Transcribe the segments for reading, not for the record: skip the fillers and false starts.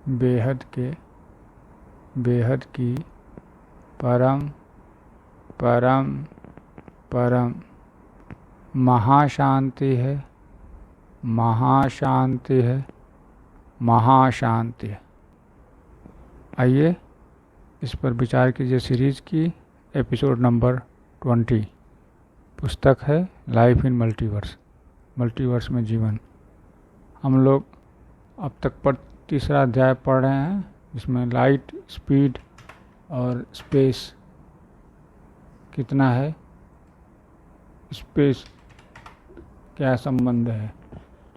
बेहद की परम परम परम महाशांति है, महाशांति है, महाशांति है। आइए इस पर विचार कीजिए। सीरीज की एपिसोड नंबर 20। पुस्तक है लाइफ इन मल्टीवर्स, मल्टीवर्स में जीवन। हम लोग अब तक पर तीसरा अध्याय पढ़ रहे हैं, जिसमें लाइट, स्पीड और स्पेस कितना है, स्पेस क्या संबंध है।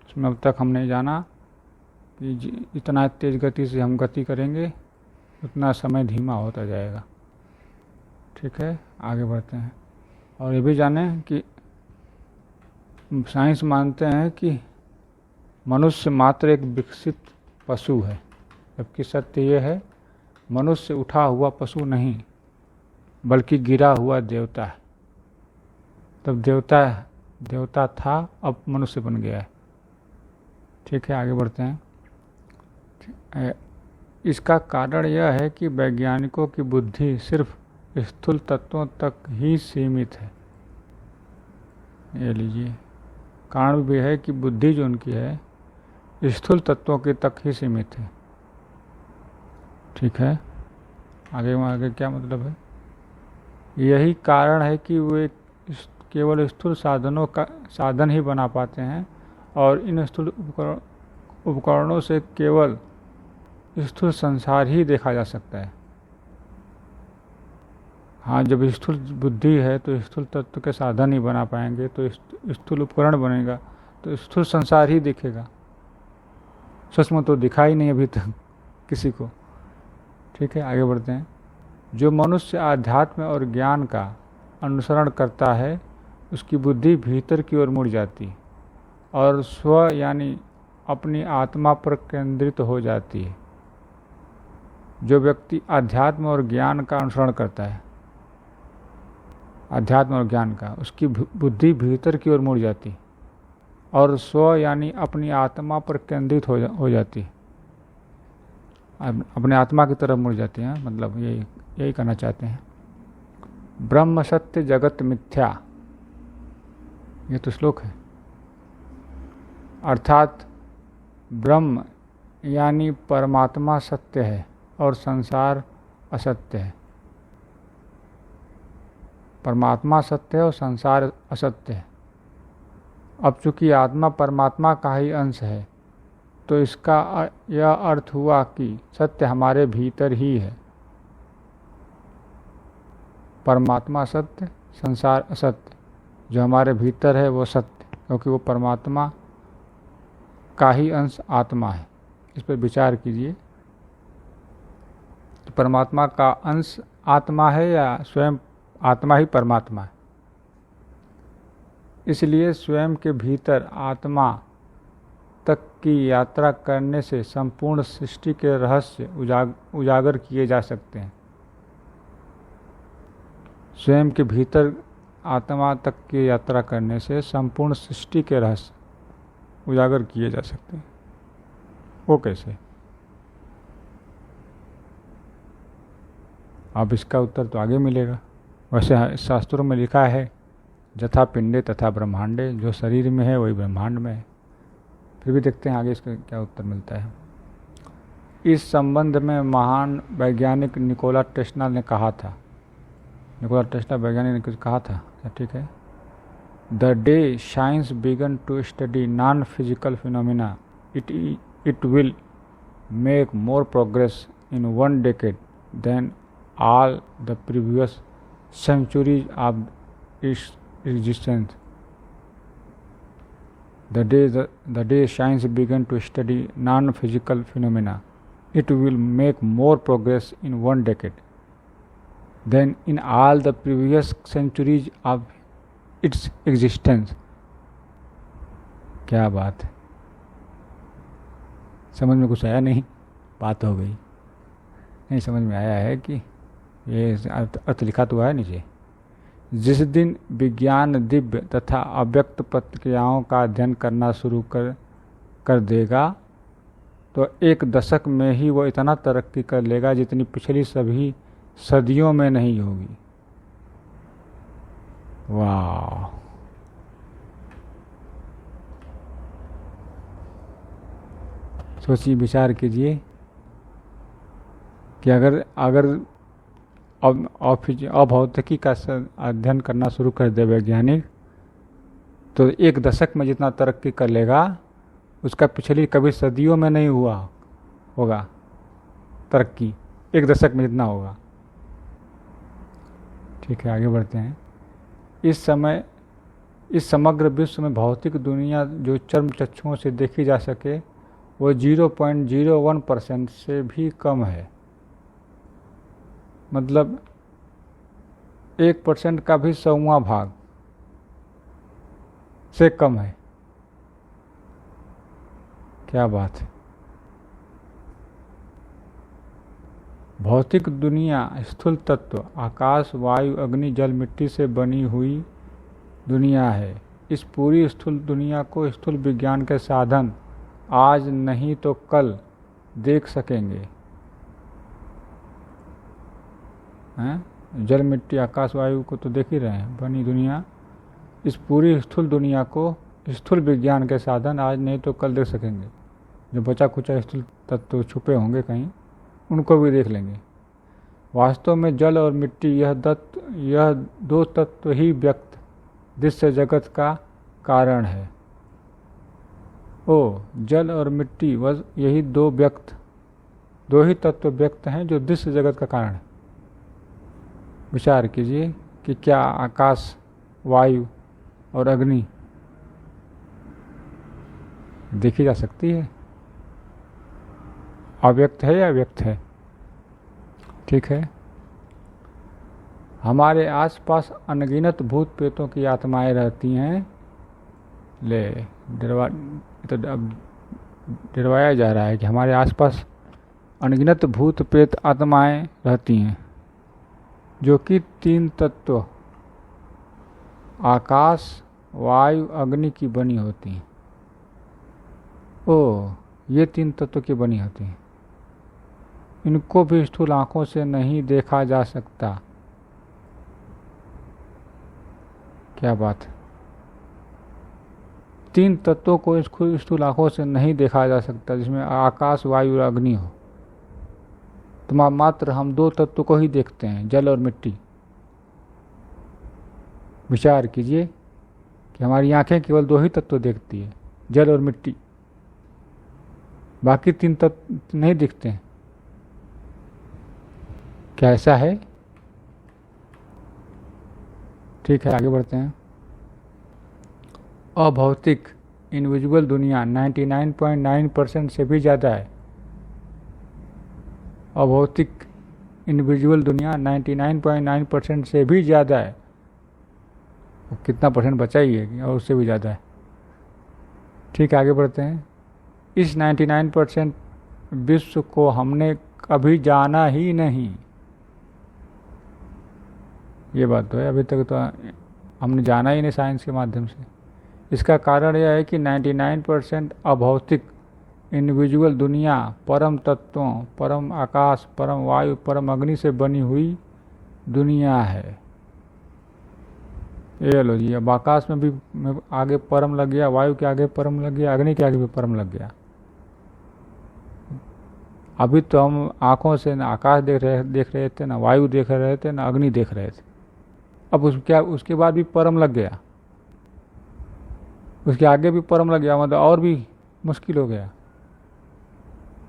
इसमें अब तक हमने जाना कि इतना तेज़ गति से हम गति करेंगे उतना समय धीमा होता जाएगा। ठीक है, आगे बढ़ते हैं। और ये भी जाने कि साइंस मानते हैं कि मनुष्य मात्र एक विकसित पशु है, जबकि सत्य ये है मनुष्य उठा हुआ पशु नहीं बल्कि गिरा हुआ देवता है। तब देवता था, अब मनुष्य बन गया है। ठीक है, आगे बढ़ते हैं। इसका कारण यह है कि वैज्ञानिकों की बुद्धि सिर्फ स्थूल तत्वों तक ही सीमित है। ये लीजिए, कारण भी है कि बुद्धि जो उनकी है स्थूल तत्वों के तक ही सीमित है। ठीक है, आगे क्या मतलब है। यही कारण है कि वे केवल स्थूल साधनों का साधन ही बना पाते हैं और इन स्थूल उपकरणों से केवल स्थूल संसार ही देखा जा सकता है। हाँ, जब स्थूल बुद्धि है तो स्थूल तत्व के साधन ही बना पाएंगे, तो स्थूल उपकरण बनेगा तो स्थूल संसार ही दिखेगा। सूक्ष्म तो दिखा ही नहीं अभी तक किसी को। ठीक है, आगे बढ़ते हैं। जो मनुष्य आध्यात्म और ज्ञान का अनुसरण करता है उसकी बुद्धि भीतर की ओर मुड़ जाती और स्व यानी अपनी आत्मा पर केंद्रित हो जाती है। जो व्यक्ति अध्यात्म और ज्ञान का अनुसरण करता है, अध्यात्म और ज्ञान का, उसकी बुद्धि भीतर की ओर मुड़ जाती और स्व यानी अपनी आत्मा पर केंद्रित हो जाती, अपने आत्मा की तरफ मुड़ जाती है। मतलब यही कहना चाहते हैं। ब्रह्म सत्य जगत मिथ्या, ये तो श्लोक है। अर्थात ब्रह्म यानी परमात्मा सत्य है और संसार असत्य है। परमात्मा सत्य है और संसार असत्य है। अब चूंकि आत्मा परमात्मा का ही अंश है तो इसका यह अर्थ हुआ कि सत्य हमारे भीतर ही है। परमात्मा सत्य, संसार असत्य। जो हमारे भीतर है वो सत्य, क्योंकि वो परमात्मा का ही अंश आत्मा है। इस पर विचार कीजिए। तो परमात्मा का अंश आत्मा है या स्वयं आत्मा ही परमात्मा है। इसलिए स्वयं के भीतर आत्मा तक की यात्रा करने से संपूर्ण सृष्टि के रहस्य उजागर किए जा सकते हैं। स्वयं के भीतर आत्मा तक की यात्रा करने से संपूर्ण सृष्टि के रहस्य उजागर किए जा सकते हैं। वो कैसे? अब इसका उत्तर तो आगे मिलेगा। वैसे शास्त्रों में लिखा है जथा पिंडे तथा ब्रह्मांडे, जो शरीर में है वही ब्रह्मांड में है। फिर भी देखते हैं आगे इसका क्या उत्तर मिलता है। इस संबंध में महान वैज्ञानिक निकोला टेस्ला ने कहा था, निकोला टेस्ला वैज्ञानिक ने कुछ कहा था। ठीक है, the day science began to study non physical phenomena it will make more progress in 1 decade than all the previous centuries of its existence. The day science began to study non-physical phenomena, it will make more progress in 1 decade than in all the previous centuries of its existence. क्या बात है, समझ में कुछ आया नहीं? बात हो गई नहीं, समझ में आया है कि ये अर्थ लिखा तो है नीचे। जिस दिन विज्ञान दिव्य तथा अव्यक्त प्रक्रियाओं का अध्ययन करना शुरू कर देगा तो एक दशक में ही वो इतना तरक्की कर लेगा जितनी पिछली सभी सदियों में नहीं होगी। वाह! सोचिए, विचार कीजिए कि अगर अभौतिकी का अध्ययन करना शुरू कर दे वैज्ञानिक, तो एक दशक में जितना तरक्की कर लेगा उसका पिछली कभी सदियों में नहीं हुआ होगा तरक्की, एक दशक में जितना होगा। ठीक है, आगे बढ़ते हैं। इस समग्र विश्व में भौतिक दुनिया जो चर्म चक्षुओं से देखी जा सके वो 0.01% से भी कम है। मतलब 1% का भी 100वां भाग से कम है। क्या बात है! भौतिक दुनिया स्थूल तत्व आकाश, वायु, अग्नि, जल, मिट्टी से बनी हुई दुनिया है। इस पूरी स्थूल दुनिया को स्थूल विज्ञान के साधन आज नहीं तो कल देख सकेंगे। जल, मिट्टी, आकाश, वायु को तो देख ही रहे हैं, बनी दुनिया। इस पूरी स्थूल दुनिया को स्थूल विज्ञान के साधन आज नहीं तो कल देख सकेंगे। जो बचा कुचा स्थूल तत्व छुपे होंगे कहीं, उनको भी देख लेंगे। वास्तव में जल और मिट्टी यह दो तत्व ही व्यक्त दृश्य जगत का कारण है। जल और मिट्टी बस यही दो ही तत्व व्यक्त हैं जो दृश्य जगत का कारण है। विचार कीजिए कि क्या आकाश, वायु और अग्नि देखी जा सकती है? अव्यक्त है या व्यक्त है? ठीक है। हमारे आसपास अनगिनत भूत प्रेतों की आत्माएं रहती हैं। डरवाया जा रहा है कि हमारे आसपास अनगिनत भूत प्रेत आत्माएं रहती हैं जो कि 3 तत्व आकाश, वायु, अग्नि की बनी होती हैं। ये 3 तत्व की बनी होती हैं। इनको भी स्थूल आंखों से नहीं देखा जा सकता। क्या बात है! 3 तत्वों को स्थूल आंखों से नहीं देखा जा सकता, जिसमें आकाश, वायु और अग्नि हो। तो मात्र हम 2 तत्व को ही देखते हैं, जल और मिट्टी। विचार कीजिए कि हमारी आंखें केवल 2 ही तत्व देखती है, जल और मिट्टी। बाकी 3 तत्व नहीं दिखते हैं। क्या ऐसा है? ठीक है, आगे बढ़ते हैं। अभौतिक इनविजिबल दुनिया 99.9% से भी ज़्यादा है। अभौतिक इनविजिबल दुनिया 99.9% से भी ज़्यादा है। कितना परसेंट बचा ही है और उससे भी ज़्यादा है। ठीक है, आगे बढ़ते हैं। इस 99% विश्व को हमने कभी जाना ही नहीं। ये बात तो है, अभी तक तो हमने जाना ही नहीं साइंस के माध्यम से। इसका कारण यह है कि 99% अभौतिक इनविजुअल दुनिया परम तत्वों, परम आकाश, परम वायु, परम अग्नि से बनी हुई दुनिया है। ये लो जी, अब आकाश में भी आगे परम लग गया, वायु के आगे परम लग गया, अग्नि के आगे भी परम लग गया। अभी तो हम आँखों से न आकाश देख रहे थे, ना वायु देख रहे थे, ना अग्नि देख रहे थे। अब उसके बाद भी परम लग गया, उसके आगे भी परम लग गया, मतलब और भी मुश्किल हो गया।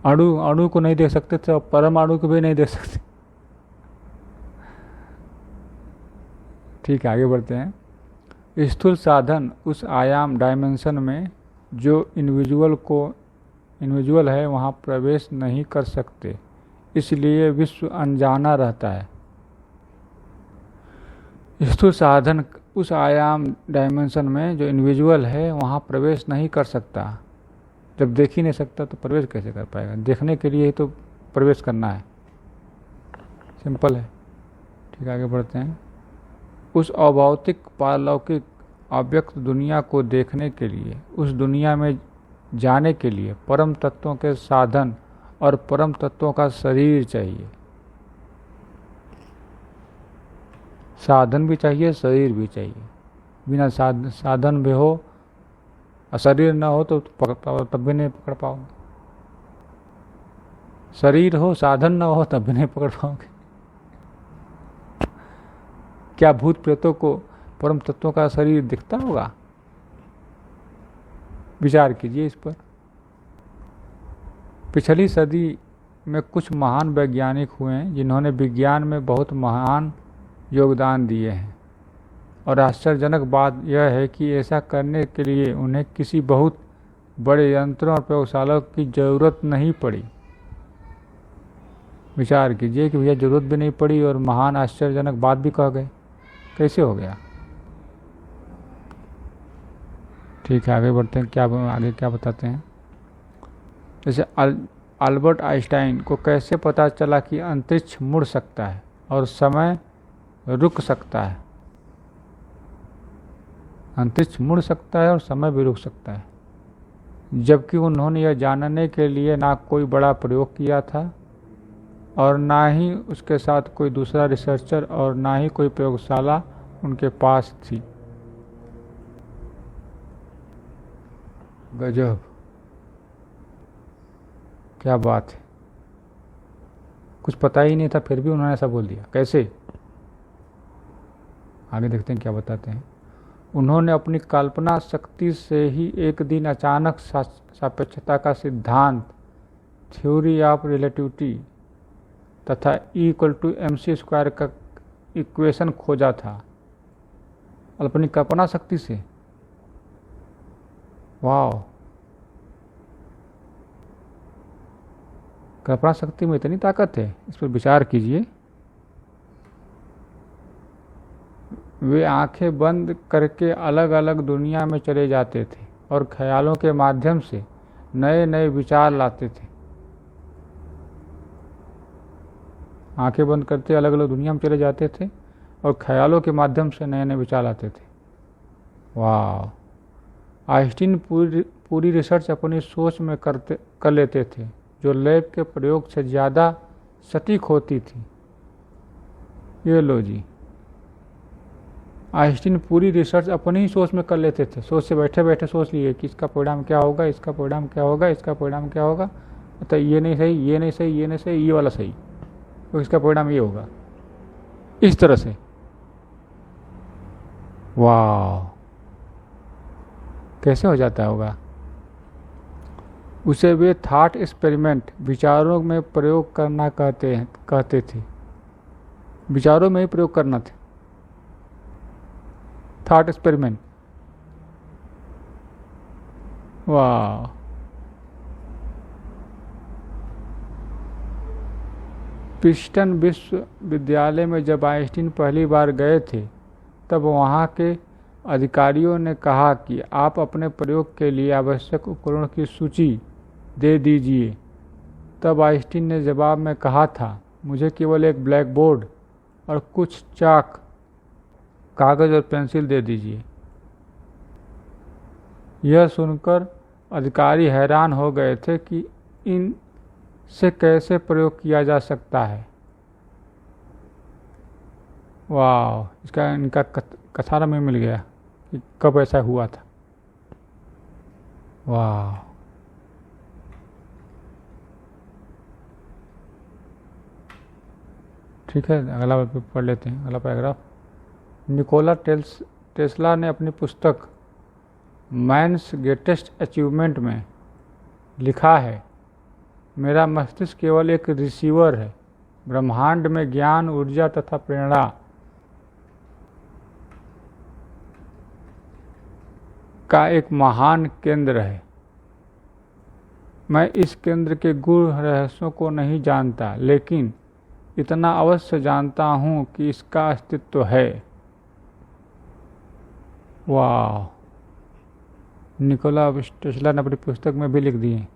अणु को नहीं देख सकते थे, अब परम अणु को भी नहीं देख सकते। ठीक है, आगे बढ़ते हैं। स्थूल साधन उस आयाम डायमेंशन में जो इनविजुअल है वहाँ प्रवेश नहीं कर सकते, इसलिए विश्व अनजाना रहता है। स्थूल साधन उस आयाम डायमेंशन में जो इनविजुअल है वहाँ प्रवेश नहीं कर सकता। जब देख ही नहीं सकता तो प्रवेश कैसे कर पाएगा? देखने के लिए ही तो प्रवेश करना है, सिंपल है। ठीक, आगे बढ़ते हैं। उस अभौतिक पारलौकिक अव्यक्त दुनिया को देखने के लिए उस दुनिया में जाने के लिए परम तत्वों के साधन और परम तत्वों का शरीर चाहिए। साधन भी चाहिए, शरीर भी चाहिए। बिना साधन भी हो और शरीर न हो तो तब भी नहीं पकड़ पाओगे। शरीर हो साधन न हो तब भी नहीं पकड़ पाओगे। क्या भूत प्रेतों को परम तत्वों का शरीर दिखता होगा? विचार कीजिए इस पर। पिछली सदी में कुछ महान वैज्ञानिक हुए हैं जिन्होंने विज्ञान में बहुत महान योगदान दिए हैं, और आश्चर्यजनक बात यह है कि ऐसा करने के लिए उन्हें किसी बहुत बड़े यंत्रों और प्रयोगशालाओं की जरूरत नहीं पड़ी। विचार कीजिए कि भैया जरूरत भी नहीं पड़ी और महान आश्चर्यजनक बात भी कह गए। कैसे हो गया? ठीक है, आगे बढ़ते हैं। आगे क्या बताते हैं? जैसे अल्बर्ट आइंस्टाइन को कैसे पता चला कि अंतरिक्ष मुड़ सकता है और समय रुक सकता है? अंतरिक्ष मुड़ सकता है और समय भी रुक सकता है, जबकि उन्होंने यह जानने के लिए ना कोई बड़ा प्रयोग किया था और ना ही उसके साथ कोई दूसरा रिसर्चर और ना ही कोई प्रयोगशाला उनके पास थी। गजब, क्या बात है। कुछ पता ही नहीं था फिर भी उन्होंने ऐसा बोल दिया। कैसे? आगे देखते हैं क्या बताते हैं। उन्होंने अपनी कल्पना शक्ति से ही एक दिन अचानक सापेक्षता का सिद्धांत, थ्योरी ऑफ रिलेटिविटी तथा E=mc² का इक्वेशन खोजा था। अपनी कल्पना शक्ति से। वाह, कल्पना शक्ति में इतनी ताकत है, इस पर विचार कीजिए। वे आंखें बंद करके अलग अलग दुनिया में चले जाते थे और ख्यालों के माध्यम से नए नए विचार लाते थे। आंखें बंद करते अलग अलग दुनिया में चले जाते थे और ख्यालों के माध्यम से नए नए विचार लाते थे। वाह, आइंस्टीन पूरी रिसर्च अपनी सोच में कर लेते थे, जो लैब के प्रयोग से ज़्यादा सटीक होती थी। ये लो जी, आइंस्टीन पूरी रिसर्च अपनी ही सोच में कर लेते थे। सोच से बैठे बैठे सोच लिए कि इसका परिणाम क्या होगा, इसका परिणाम क्या होगा, इसका परिणाम क्या होगा, तो ये नहीं सही, ये नहीं सही, ये नहीं सही, ये वाला सही, तो इसका परिणाम ये होगा, इस तरह से। वाह, कैसे हो जाता होगा। उसे वे थॉट एक्सपेरिमेंट, विचारों में प्रयोग करना कहते थे। विचारों में ही प्रयोग करना थे, थॉट एक्सपेरिमेंट। वाह, प्रिंसटन विश्वविद्यालय में जब आइंस्टीन पहली बार गए थे, तब वहाँ के अधिकारियों ने कहा कि आप अपने प्रयोग के लिए आवश्यक उपकरणों की सूची दे दीजिए। तब आइंस्टीन ने जवाब में कहा था, मुझे केवल एक ब्लैक बोर्ड और कुछ चाक, कागज़ और पेंसिल दे दीजिए। यह सुनकर अधिकारी हैरान हो गए थे कि इन से कैसे प्रयोग किया जा सकता है। वाह, इसका इनका कथारा में मिल गया कि कब ऐसा हुआ था। वाह, ठीक है, अगला पढ़ लेते हैं, अगला पैराग्राफ। निकोला टेस्ला ने अपनी पुस्तक मैन्स ग्रेटेस्ट अचीवमेंट में लिखा है, मेरा मस्तिष्क केवल एक रिसीवर है, ब्रह्मांड में ज्ञान, ऊर्जा तथा प्रेरणा का एक महान केंद्र है। मैं इस केंद्र के गूढ़ रहस्यों को नहीं जानता, लेकिन इतना अवश्य जानता हूँ कि इसका अस्तित्व है। वाह, निकोला टेस्ला ने अपनी पुस्तक में भी लिख दिए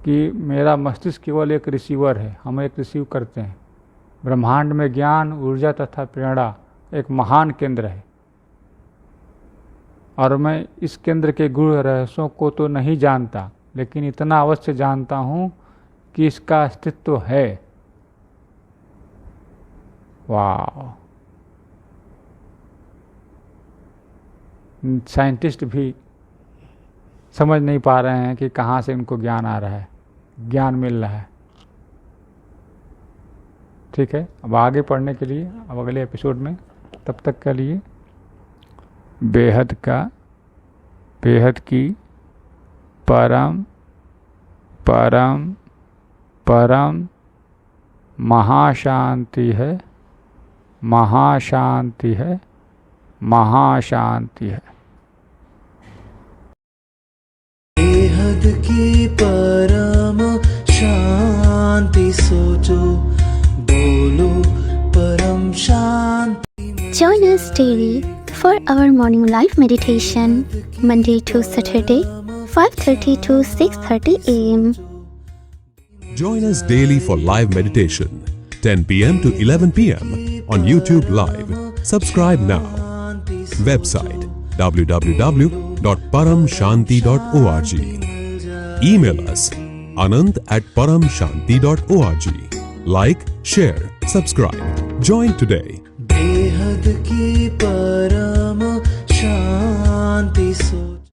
कि मेरा मस्तिष्क केवल एक रिसीवर है, हम एक रिसीव करते हैं, ब्रह्मांड में ज्ञान, ऊर्जा तथा प्रेरणा एक महान केंद्र है। और मैं इस केंद्र के गूढ़ रहस्यों को तो नहीं जानता, लेकिन इतना अवश्य जानता हूँ कि इसका अस्तित्व है। वाह! साइंटिस्ट भी समझ नहीं पा रहे हैं कि कहाँ से इनको ज्ञान आ रहा है, ज्ञान मिल रहा है। ठीक है, अब आगे पढ़ने के लिए अब अगले एपिसोड में, तब तक के लिए बेहद की परम परम परम महाशांति है, महाशांति है, महाशांति है। बेहद की परम शांति सोचो, बोलो परम शांति। Join us daily for our morning live meditation, Monday to Saturday, 5:30 to 6:30 a.m. Join us daily for live meditation, 10 p.m. to 11 p.m. on YouTube Live. Subscribe now. Website www.paramshanti.org. Email us anant@paramshanti.org. Like, share, subscribe. Join today. बेहद की परम शांति सो